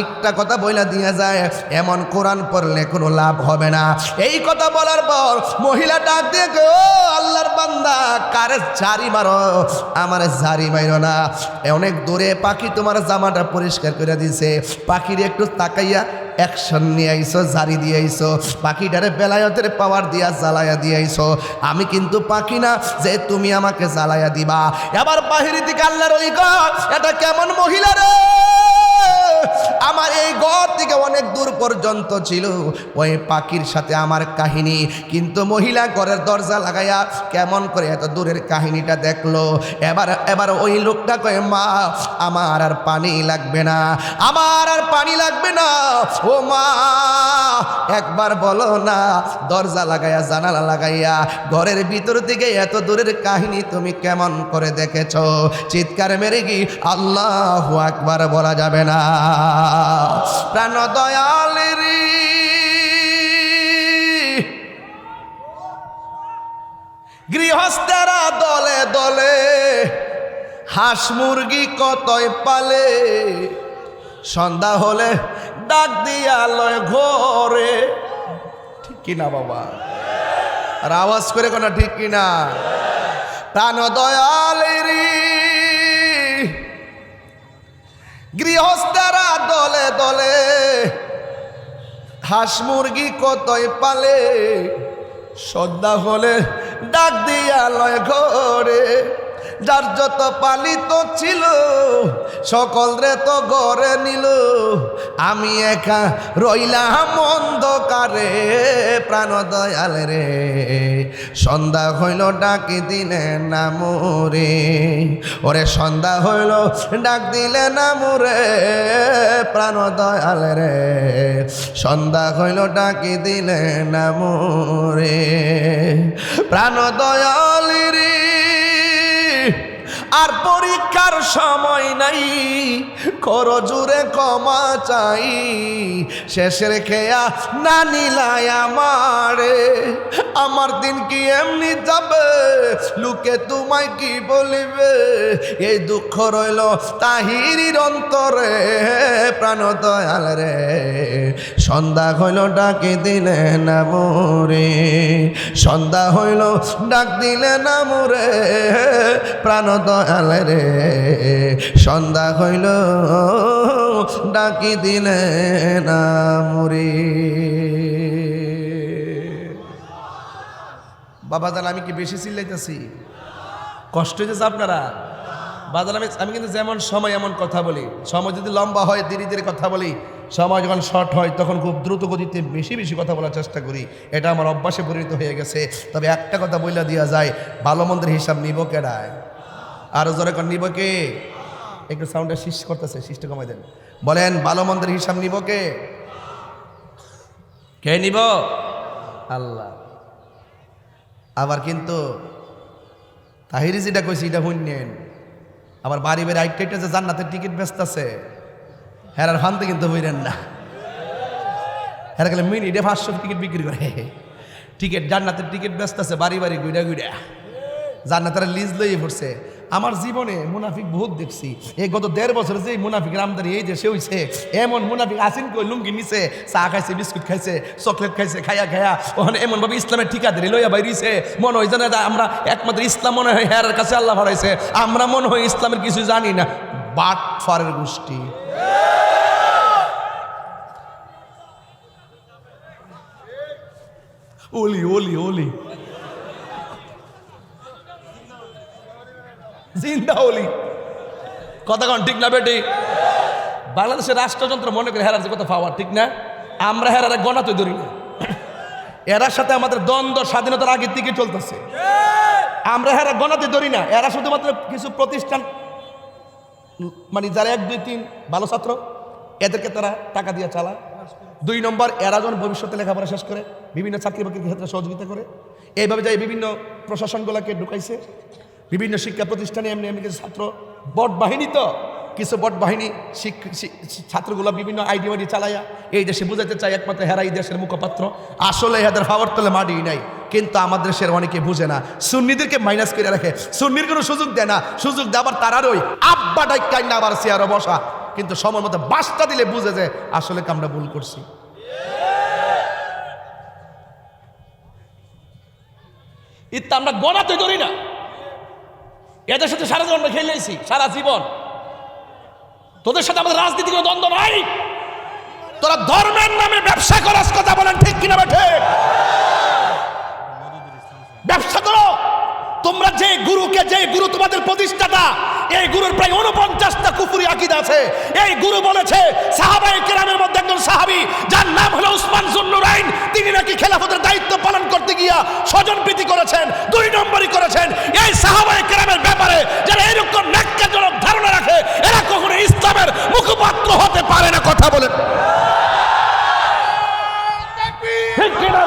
একটা কথা বইলা দিয়া যায় এমন কোরআন পড়লে কোনো লাভ হবে না এই কথা বলার পর মহিলা ডাক দিয়ে ও আল্লাহর বান্দা কারে জারি মারো আমার জারি মারো না অনেক দূরে পাখি তোমার জামাটা পরিষ্কার করে দিছে পাখির একটু তাকাইয়া অ্যাকশন নিয়ে আইসো জারি দিয়ে আইসো পাখিটারে বেলায়তের পাওয়ার দিয়া জ্বালাইয়া দিয়ে আইসো আমি কিন্তু পাখি না যে তুমি আমাকে জ্বালাইয়া দিবা এবার বাহির দিকে আল্লাহর ওই ঘর এটা কেমন মহিলা রে আমার এই ঘর থেকে অনেক দূর পর্যন্ত ছিল ওই পাখির সাথে আমার কাহিনী কিন্তু মহিলা ঘরের দরজা লাগাইয়া কেমন করে এত দূরের কাহিনীটা দেখলো এবার ওই লোকটা কয় মা আমার আর পানি লাগবে না আমার আর পানি লাগবে না ও মা একবার বলো না দরজা লাগাইয়া জানালা লাগাইয়া ঘরের ভিতর থেকে এত দূরের কাহিনী তুমি কেমন করে দেখেছো চিৎকার মেরে কি আল্লাহু আকবার বলা যাবে না প্রাণ দয়ালেরি গৃহস্থেরা দলে দলে হাঁস মুরগি কতই পালে সন্ধ্যা হলে ডাক দিয়া লয় ঘরে ঠিক কিনা বাবা আর আওয়াজ করে কোনা ঠিক কিনা প্রাণ দয়ালেরি গৃহস্থেরা দলে দলে হাঁস মুরগি কতই পালে সন্ধ্যা হলে ডাক দিয়া লয় ঘরে যার যত পালিত ছিল সকল রে তো ঘরে নিল আমি একা রইলাম অন্ধকারে প্রাণ দয়াল রে সন্ধ্যা হইল ডাকি দিলে না মোরে ওরে সন্ধ্যা হইল ডাক দিলে না মোরে প্রাণ দয়াল রে সন্ধ্যা হইল ডাকি দিলে না মোরে প্রাণ দয়াল রে আর পরীক্ষা রাখার সময় নাই, করো জুড়ে ক্ষমা চাই, শেষের খেয়া না নিলাই আমারে, আমার দিন কি এমনি যাবে, লোকে তোমায় কি বলিবে, এই দুঃখ রইল তাহিরির অন্তরে, প্রাণ দয়াল রে সন্ধ্যা হইল ডাকে দিলে না মোরে, সন্ধ্যা হইল ডাক দিলে না মোরে, প্রাণ দয়াল রে সন্ধ্যা হইল ডাকি দিলে না মোরে। বাবা জান আমি কি বেশি চিল্লাইতেছি? কষ্ট হইতেছে আপনারা? বাজার আমি কিন্তু যেমন সময় এমন কথা বলি, সময় যদি লম্বা হয় ধীরে ধীরে কথা বলি, সময় যখন শর্ট হয় তখন খুব দ্রুত গতিতে বেশি বেশি কথা বলার চেষ্টা করি, এটা আমার অভ্যাসে পরিণত হয়ে গেছে। তবে একটা কথা বইলা দেওয়া যায়, ভালো মন্দের হিসাব নিব কেডায়? আরো জোরে কর নিব কে? একটু সাউন্ডটা শীষ করতেছে, শীষটা কমাই দেন। বলেন ভালো মন্দের হিসাব নিব কে? কে নিব? আল্লাহ। আবার কিন্তু তাহিরি যেটা কইছি এটা শুনেন, আবার বাড়ি বেড়ে আইটা যে জান্নাতের টিকিট ব্যস্ত আছে, হেরার ফানতে কিন্তু হইলেন না। হেরা গেলে মিনিটে 500 টিকিট বিক্রি করে, টিকিট জান্নাতের টিকিট ব্যস্ত আছে, বাড়ি বাড়ি গুইডা গুইডা জান্নাতের লিজ লইয়ে পড়ছে। আমার জীবনে মুনাফিক বহুত দেখছি, এই গত 1.5 বছর যে মুনাফিকের আমদানি এই দেশে হইছে, এমন মুনাফিক আসিন কই লুঙ্গি নিছে, চা খাইছে, বিস্কুট খাইছে, চকলেট খাইছে, খাইয়া খাইয়া ওখানে এমন ভাবে ইসলামের ঠিকাদারি লইয়া বাইরিছে, মনে হয় জানে আমরা একমাত্র ইসলাম মনে হয় হেরার কাছে আল্লাহ হারাইছে, আমরা মনে হয় ইসলামের কিছু জানি না। বাট ফারের গোষ্ঠী। ওলি ওলি ওলি জিন্দা ওলি, কথা কন ঠিক না বেটি? বাংলাদেশের রাষ্ট্রযন্ত্র মনে করে হেরার যে কথা পাওয়ার, ঠিক না? আমরা হেরারে গণাতে ধরি না, এরার সাথে আমাদের দ্বন্দ্ব স্বাধীনতার আগের থেকে চলতেছে, আমরা হেরা গণাতে ধরি না। এরা শুধুমাত্র কিছু প্রতিষ্ঠান, মানে যারা 1, 2, 3 ভালো ছাত্র এদেরকে তারা টাকা দিয়ে চালায়। 2 নম্বর, এরা যখন ভবিষ্যতে লেখাপড়া শেষ করে বিভিন্ন চাকরি বাকরির ক্ষেত্রে সহযোগিতা করে, এইভাবে যাই বিভিন্ন প্রশাসনগুলোকে ঢুকাইছে, বিভিন্ন শিক্ষা প্রতিষ্ঠানে এমনি এমনি কিছু ছাত্র বট বাহিনী, তো কিছু বট বাহিনী ছাত্রগুলো বিভিন্ন আইডিয়া চালাইয়া এই দেশে বুঝাতে চায় একমাত্র হেরাই দেশের মুখপাত্র, আসলে এদের পাওয়ার তলে মাটি নাই। কিন্তু আমাদের দেশের অনেকে বুঝে না, সুন্নিদেরকে মাইনাস করে রাখে, সুন্নির কোনো সুযোগ দেয় না, সুযোগ দেওয়ার তারারই আব্বা ডাইকাই না আবার চেয়ারে বসা, কিন্তু সময় মতো বাসটা দিলে বুঝে যে আসলে আমরা ভুল করছি। ইত্যা আমরা গণাতে ধরি না, এদের সাথে সারা জীবন খেলেছি, সারা জীবন তোদের সাথে আমাদের রাজনীতি কোনো দ্বন্দ্ব নাই। তোরা ধর্মের নামে ব্যবসা করাস, কথা বলেন ঠিক কিনা বেঠে? ব্যবসা করো তোমরা। যে গুরু তোমাদের প্রতিষ্ঠাতা, এই গুরুর প্রায় 49টা কুফরি আকীদা আছে। এই গুরু বলেছে সাহাবায়ে কেরামের মধ্যে একজন সাহাবী যার নাম হলো উসমান যুন্নুরাইন, তিনি নাকি খেলাফতের দায়িত্ব পালন করতে গিয়া স্বজনপ্রীতি করেছেন, 2 নম্বরই করেছেন। এই সাহাবায়ে কেরামের ব্যাপারে যারা এরকম ন্যাক্কারজনক ধারণা রাখে, এরা কখনো ইসলামের মুখপাত্র হতে পারে না, কথা বলেন ঠিক কিনা?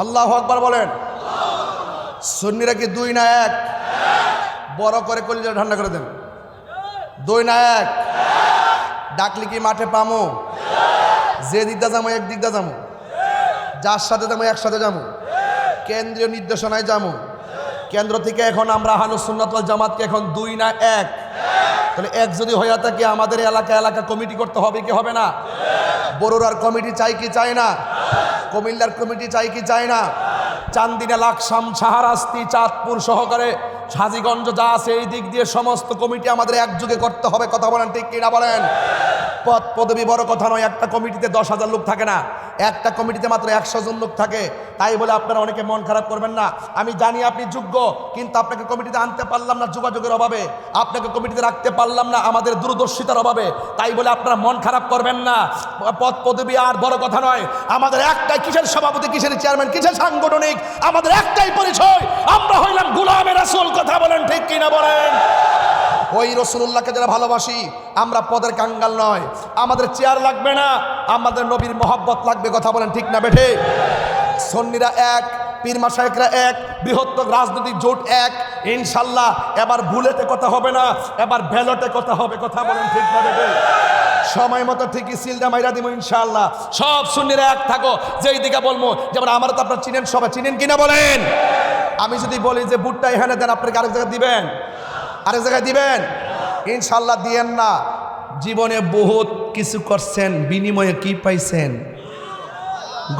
আল্লাহু আকবার বলেন। সুন্নিরা কি 2 না 1? বড় করে কলিজা ঠান্ডা করে দেন। 2 না 1? ডাকলি কি মাঠে পামো? যে দিকটা যাবো এক দিকটা যাবো, যার সাথে যাবো একসাথে যাবো, কেন্দ্রীয় নির্দেশনায় যাবো। কেন্দ্র থেকে এখন আমরা আহলুস সুন্নাত ওয়াল জামাতকে এখন 2 না 1? তাহলে 1 যদি হয়ে থাকে আমাদের এলাকা কমিটি করতে হবে কি হবে না? বড়ুরার কমিটি চাই কি চাই না? কুমিল্লার কমিটি চাই কি চাই না? চান্দিনা, লাকসাম, শাহরাস্তি, চাঁদপুর সহকারে হাজীগঞ্জ যা আছে এই দিক দিয়ে সমস্ত কমিটি আমাদের একযোগে করতে হবে, কথা বলেন ঠিক কিনা বলেন? পদ পদবি বড় কথা নয়, একটা কমিটিতে 10,000 লোক থাকে না, একটা কমিটিতে মাত্র 100 জন লোক থাকে, তাই বলে আপনারা অনেকে মন খারাপ করবেন না। আমি জানি আপনি যোগ্য, কিন্তু আপনাকে কমিটিতে আনতে পারলাম না যোগাযোগের অভাবে, আপনাকে কমিটিতে রাখতে পারলাম না আমাদের দূরদর্শিতার অভাবে, তাই বলে আপনারা মন খারাপ করবেন না। পদ পদবি আর বড় কথা নয়, আমাদের একটাই, কিসের সভাপতি, কিসের চেয়ারম্যান, কিসের সাংগঠনিক, আমাদের একটাই পরিচয়, আমরা হইলাম গোলামে রাসূল। কথা বলেন ঠিক কিনা বলেন? ওই রাসূলুল্লাহকে যারা ভালোবাসি, আমরা পদের কাঙ্গাল নয়, আমাদের চেয়ার লাগবে না, আমাদের নবীর মহব্বত লাগবে। কথা বলেন ঠিক না বেঠে? সুন্নিরা এক, পীর মাশায়েখরা এক, বৃহত্তর রাজনৈতিক জোট এক। ইনশাল্লাহ এবার বুলেটে কথা হবে না, এবার ব্যালটে কথা হবে। কথা বলেন ঠিক না বেঠে? সময় মতো ঠিকই সিলটা মাইরা দিব ইনশাআল্লাহ। সব সুন্নিরা এক থাকো, যেই দিকে বলবো, যেমন আমার তো আপনারা চিনেন, সবাই চিনেন কিনা বলেন? আমি যদি বলি যে বুটটা এখানে দেন, আপনাকে আরেক জায়গায় দিবেন? আরেক জায়গায় দিবেন? ইনশাল্লাহ দিয়েন না। জীবনে বহুত কিছু করছেন, বিনিময়ে কি পাইছেন?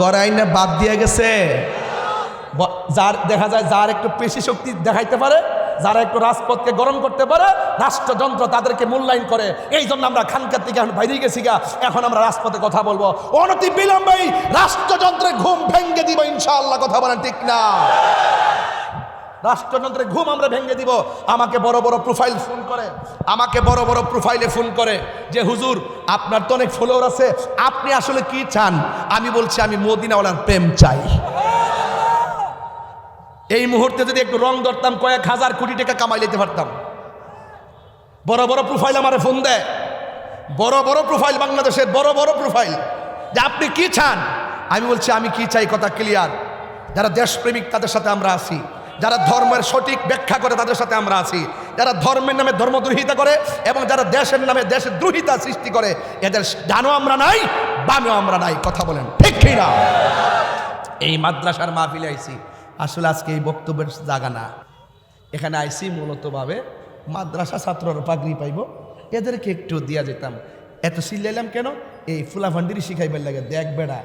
গড়াই না বাদ দিয়ে গেছে। যার দেখা যায়, যার একটু পেশি শক্তি দেখাইতে পারে, যারা একটু রাজপথকে গরম করতে পারে, রাষ্ট্রযন্ত্র তাদেরকে মূল্যায়ন করে। এই জন্য আমরা খানকার থেকে এখন বাইরে গেছি গা, এখন আমরা রাজপথে কথা বলবো। অনতি বিলম্বেই রাষ্ট্রযন্ত্রের ঘুম ভেঙে দিব ইনশাআল্লাহ। কথা বলেন ঠিক না? রাষ্ট্রযন্ত্রের ঘুম আমরা ভেঙে দিব। আমাকে বড় বড় প্রোফাইল ফোন করে, আমাকে বড় বড় প্রোফাইলে ফোন করে যে হুজুর আপনার তো অনেক ফলোয়ার আছে, আপনি আসলে কি চান? আমি বলছি আমি মদিনাওয়ালার প্রেম চাই। এই মুহূর্তে যদি একটু রং ধরতাম, কয়েক হাজার কোটি টাকা কামাই নিতে পারতাম। বড় বড় প্রোফাইল আমারে ফোন দেয়, বড় বড় প্রোফাইল, বাংলাদেশের বড় বড় প্রোফাইল, যে আপনি কি চান? আমি বলছি আমি কি চাই, কথা ক্লিয়ার। যারা দেশপ্রেমিক তাদের সাথে আমরা আছি, যারা ধর্মের সঠিক ব্যাখ্যা করে তাদের সাথে আমরা আছি, যারা ধর্মের নামে ধর্মদ্রোহিতা করে এবং যারা দেশের নামে দেশের দ্রোহিতা সৃষ্টি করে, এদের ডানও আমরা নাই, বামেও আমরা নাই। কথা বলেন ঠিক কি না? এই মাদ্রাসার মাহফিলে আইছি, আসলে আজকে এই বক্তব্যের জায়গা না। এখানে আইসি মূলতভাবে মাদ্রাসা ছাত্ররা পাগড়ি পাইব, এদেরকে একটু দিয়া যেতাম। এত সিলাইলাম কেন? এই ফুলাফান্ডিরি শিখাইবার লাগে। দেখ বেড়া,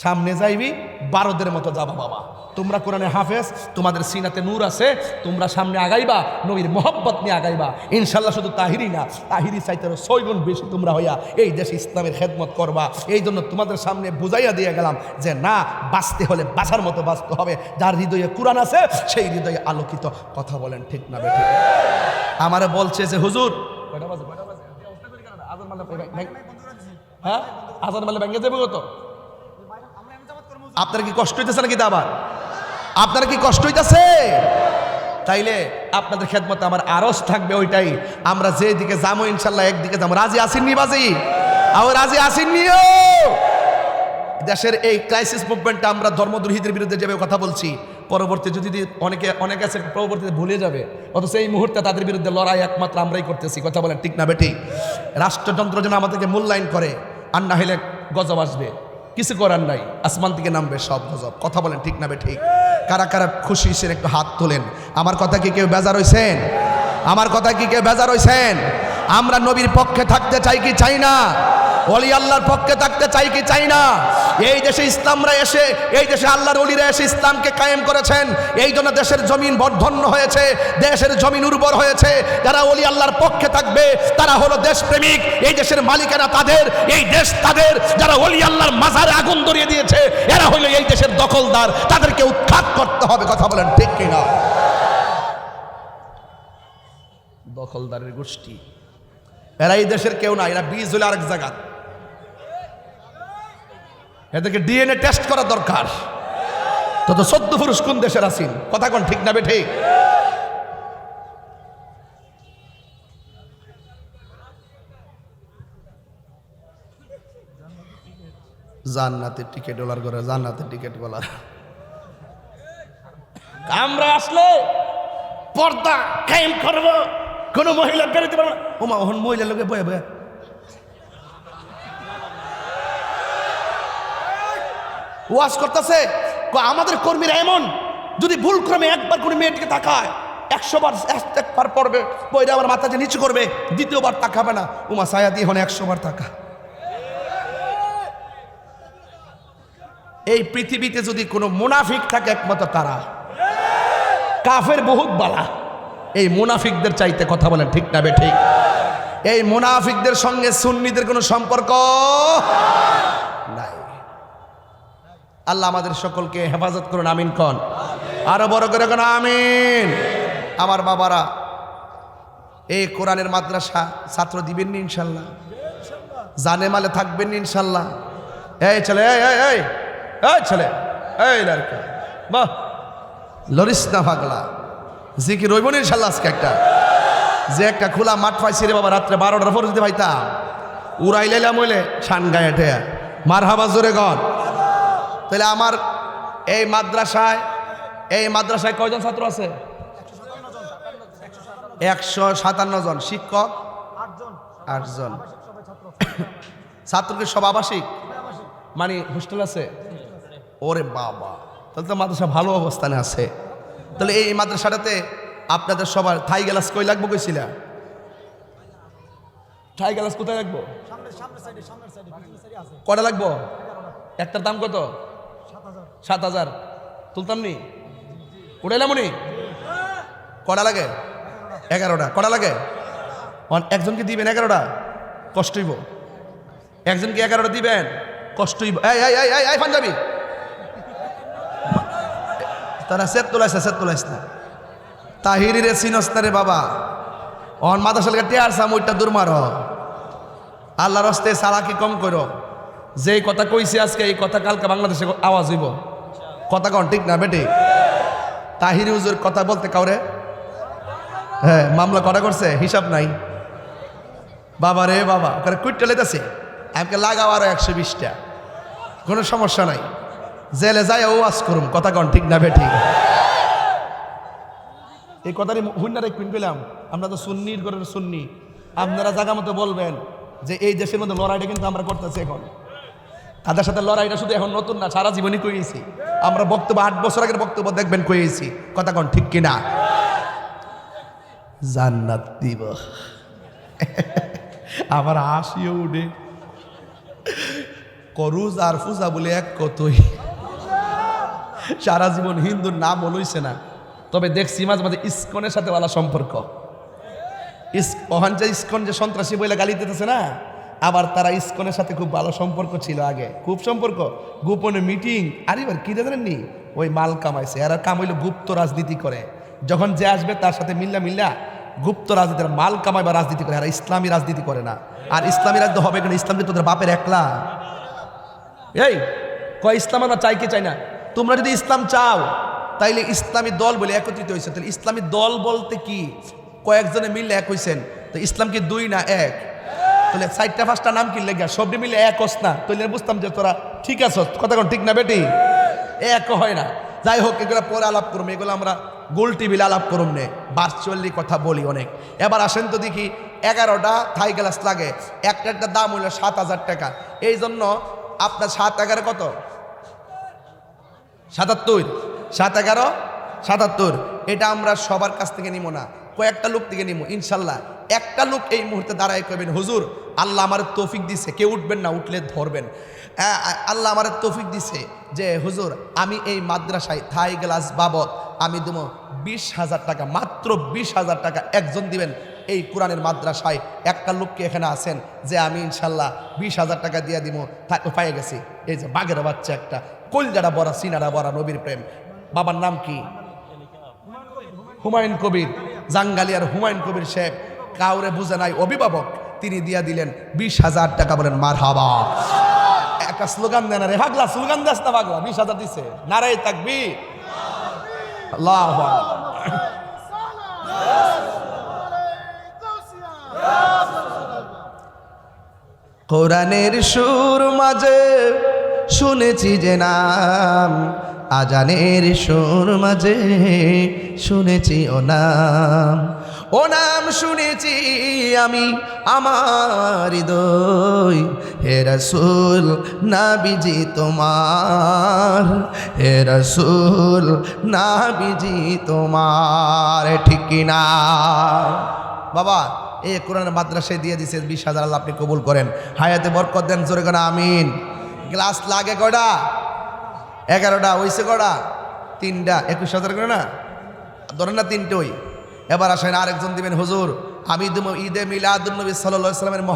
সামনে যাইবি বারোদের মতো যাবা বাবা, তোমরা কোরআনে হাফেজ, তোমাদের সিনাতে নূর আছে, তোমরা সামনে আগাইবা, নবীর মহব্বত নিয়ে আগাইবা ইনশাল্লাহ। শুধু তাহিরি না, তাহিরি চাইতে 6 গুণ বেশি তোমরা হইয়া এই দেশে ইসলামের খেদমত করবা। এই জন্য তোমাদের সামনে বুঝাইয়া দিয়ে গেলাম যে না, বাঁচতে হলে বাঁচার মতো বাঁচতে হবে। যার হৃদয়ে কোরআন আছে সেই হৃদয়ে আলোকিত। কথা বলেন ঠিক না বেঠিক? আমারে বলছে যে হুজুর, হ্যাঁ আজান মালে ভেঙে যাবে তো। আপনার কি কষ্ট হইতেছে নাকি? আবার আপনার কি কষ্ট হইতেছে? তাইলে আপনাদের খেদমতে আমার আরজ থাকবে ওইটাই, আমরা যে দিকে যাবো ইনশাল্লাহ একদিকে যাবো। রাজি আসেননি বাজি? আর রাজি আসেননিও? দেশের এই ক্রাইসিস মুভমেন্টটা আমরা ধর্মদ্রোহীদের বিরুদ্ধে যেভাবে কথা বলছি, পরবর্তী যদি অনেকে আছে পরবর্তীতে ভুলে যাবে, অথচ এই মুহূর্তে তাদের বিরুদ্ধে লড়াই একমাত্র আমরাই করতেছি। কথা বলেন ঠিক না বেটি? রাষ্ট্রযন্ত্র যেন আমাদেরকে মূল্যায়ন করে, আর না হলে গজব আসবে, কিছু করার নাই, আসমান থেকে নামবে সব গজব। কথা বলেন ঠিক না বেঠিক? কারা কারা খুশি হিসেবে একটু হাত তোলেন। আমার কথা কি কেউ বেজার হইছেন? আমার কথা কি কেউ বেজার হইছেন? আমরা নবীর পক্ষে থাকতে চাই কি চাই না? ওলি আল্লাহর পক্ষে থাকতে চাই কি চাই না? এই দেশে ইসলামরা এসে, এই দেশে আল্লাহর ওলিরা এসে ইসলামকে কায়েম করেছেন, এই জন্য দেশের জমিন বর্ধন্য হয়েছে, দেশের জমিন উর্বর হয়েছে। যারা ওলি আল্লাহর পক্ষে থাকবে তারা হলো দেশপ্রেমিক, এই দেশের মালিকানা তাদের, এই দেশ তাদের। যারা ওলি আল্লাহর মাজারে আগুন ধরিয়ে দিয়েছে এরা হলো এই দেশের দখলদার, তাদেরকে উৎখাত করতে হবে। কথা বলেন ঠিক কিনা? দখলদারের গোষ্ঠী এরা এই দেশের কেউ না, এরা বীজ হলে আরেক জায়গা। এদেরকে ডিএনএ টেস্ট করা দরকার। তো 14 পুরুষ কোন দেশের আছেন? কথা কোন ঠিক না বেঠিক? জান্নাতের টিকিট ওলার করে, জান্নাতের টিকিট বলার। আমরা আসলে পর্দা কায়েম করব, কোন মহিলা বেরোতে পারবে না। ওমা ওহন মহিলা লোকে বয়ে বয়ে ওয়াজ করতেছে। আমাদের কর্মীরা এমন, যদি ভুল ক্রমে একবার করে মেয়েটিকে তাকায়, 100 বার একবার পড়বে, পয়রা আমার মাথা যে নিচু করবে, দ্বিতীয়বার তাকাবে না। উমা সায়া দিয়ে 100 বার তাকা। এই পৃথিবীতে যদি কোনো মুনাফিক থাকে একমাত্র তারা। কাফের বহুত বালা, এই মুনাফিকদের চাইতে। কথা বলেন ঠিক না বেঠিক? এই মুনাফিকদের সঙ্গে সুন্নিদের কোনো সম্পর্ক নাই। আল্লাহ আমাদের সকলকে হেফাজত করুন, আমিন কন। আরো বড় করে কোন আমিন। আমার বাবারা, এই কোরআনের মাদ্রাসা ছাত্র দিবেন নি ইনশাল্লাহ? জানে মালে থাকবেন নি ইনশাল্লাহ? এই ছেলে, এই ছেলে, এই লড়কা, বাহ, লরিস না পাগলা, জিকি রইব না ইনশাল্লাহ। আজকে একটা যে একটা খোলা মাঠ পাইছি রে বাবা, রাত্রে 12টার পর যদি পাইতাম উড়াই লাইলাম হইলে শান গায়ে ঠেয়া মার হাবা জোরে গন। তাহলে আমার এই মাদ্রাসায় কয়জন ছাত্র আছে? 157 জন। শিক্ষক 8 জন। ছাত্রকে সব আবাসিক, মানে হোস্টেল আছে? ওরে বাবা, তাহলে তো মাদ্রাসা ভালো অবস্থানে আছে। তাহলে এই মাদ্রাসাটাতে আপনাদের সবার থাই গ্লাস কই লাগবো কইছিলা? থাই গ্লাস কোথায় লাগবো? কটা লাগবো? একটার দাম কত? 7,000। তুলতাম নি? উড়াইলাম নি? কটা লাগে? 11টা। কটা লাগে? একজনকে দিবেন 11টা? কষ্ট হইব। একজনকে 11টা দিবেন? কষ্ট হইব। এই পাঞ্জাবি, তারা সেট তোলাইস না। তাহিরি রে চিনস না রে বাবা, অন মাদ্রাসার কাছে আর সামুইটা দূর মারো। আল্লাহর রাস্তায় সালাকি কম করো। যেই কথা কইছি আজকে, এই কথা কালকে বাংলাদেশে আওয়াজ হইব। কথা কন ঠিক না বেটি? তাহিরি হুজুর কথা বলতে কাউরে, হ্যাঁ, মামলা কটা করছে হিসাব নাই। বাবা রে বাবা, ওখানে কুইটটা লেতেছে, আমাকে লাগাও আরো 120টা, কোনো সমস্যা নাই। জেলে যাই ওয়াজ করুম। কথা কন ঠিক না বেটি? এই কথাটি হুন্নার এক পিন পেলাম। আমরা তো সুন্নির ঘরের সুন্নি, আপনারা জায়গা মতো বলবেন যে এই দেশের মধ্যে লড়াইটা কিন্তু আমরা করতেছি এখন। তাদের সাথে লড়াইটা শুধু এখন নতুন না, সারা জীবনই কইয়েছি আমরা। বক্তব্য 8 বছর আগের বক্তব্য দেখবেন কইয়েছি। কথা কন ঠিক কিনা? জান্নাত দিব। আমার হাসিও উঠে। করুজ আর ফুজা বলে এক কতই, সারা জীবন হিন্দুর নাম লইছে না। তবে দেখছি মাঝে মাঝে ইসকনের সাথে ভালো সম্পর্ক। ওখান যে ইসকন যে সন্ত্রাসী বলে গালি দিতেছে না, আবার তারা ইসকনের সাথে খুব ভালো সম্পর্ক ছিল আগে, খুব সম্পর্ক, গোপনে মিটিং। আর এবার কি জানেননি, ওই মাল কামাইছে। আর কামাইলে গুপ্ত রাজনীতি করে। যখন যে আসবে তার সাথে মিল্লা গুপ্ত রাজনীতির মাল কামাই বা রাজনীতি করে। আর ইসলামী রাজনীতি করে না। আর ইসলামী রাজনীতি হবে কেন? ইসলাম তোদের বাপের একলা। এই কয় ইসলাম আমরা চাই কি চাই না? তোমরা যদি ইসলাম চাও তাইলে ইসলামী দল বলে একত্রিত হয়েছে। তাহলে ইসলামী দল বলতে কি? কয়েকজনে মিলে এক হয়েছেন। তো ইসলাম কি 2 না 1? তাহলে 4টা 5টা নাম কি লেগে সবটি মিলে এক হস না? তাহলে বুঝতাম যে তোরা ঠিক আছো। কথা কোন ঠিক না বেটি? এক হয় না। যাই হোক, এগুলো পরে আলাপ করুম। এগুলো আমরা গোল টিভিলে আলাপ করুম নে, ভার্চুয়ালি কথা বলি অনেক। এবার আসেন তো দেখি, 11টা থাই গ্লাস লাগে, একটা দাম হইল 7,000 টাকা। এই জন্য আপনার 7 11 কত? 77। 7 11 77। এটা আমরা সবার কাছ থেকে নিব না, কয়েকটা লোক থেকে নিব ইনশাল্লাহ। একটা লোক এই মুহূর্তে দাঁড়ায় কইবেন, হুজুর আল্লাহ আমার তৌফিক দিছে, কেউ উঠবেন না, উঠলে ধরবেন। আল্লাহ আমার তৌফিক দিছে যে হুজুর আমি এই মাদ্রাসায় থাই গ্লাস বাবদ আমি দেবো 20,000 টাকা, মাত্র 20,000 টাকা। একজন দিবেন এই কোরআনের মাদ্রাসায়। একটা লোককে এখানে আছেন যে আমি ইনশাল্লাহ 20,000 টাকা দিয়ে দিব, পাইয়ে গেছি। এই যে বাঘের বাচ্চা একটা, কলজাটা বড়া, সিনারা বড়া, নবীর প্রেম। বাবার নাম কি? হুমায়ুন কবির জাঙ্গালিয়ার হুমায়ুন কবির সাহেব, কাউরে বুঝে নাই, অভিভাবক। তিনি দিয়া দিলেন 20,000 টাকা। বলেন মারহাবা। একটা স্লোগান দেন রে পাগলা, স্লোগান দাস না পাগলা। 20,000 দিছে, নারায়ে তাকবীর, আল্লাহু আকবার। কোরআনের সুর মাঝে শুনেছি যে নাম, আজানের সুর মাঝে শুনেছি ও নাম শুনেছি আমি আমার হৃদয়। হে রাসূল নবীজি তোমার, হে রাসূল নবীজি তোমার, ঠিক কিনা বাবা? এই কোরআনের মাদ্রাসায় দিয়ে দিয়েছেন 20,000। আল্লাহ আপনি কবুল করেন, হায়াতে বরকত দেন, জোরে করে আমিন। গ্লাস লাগে কয়টা? 11টা। হইছে কয়টা? 3টা। 21,000 করে না ধরেন না, 3টোই। এবার আসেন আরেকজন দিবেন, হুজুর আমি দেবো ঈদে মিলাদুন নবী সাল্লাল্লাহু আলাইহি ওয়াসাল্লামের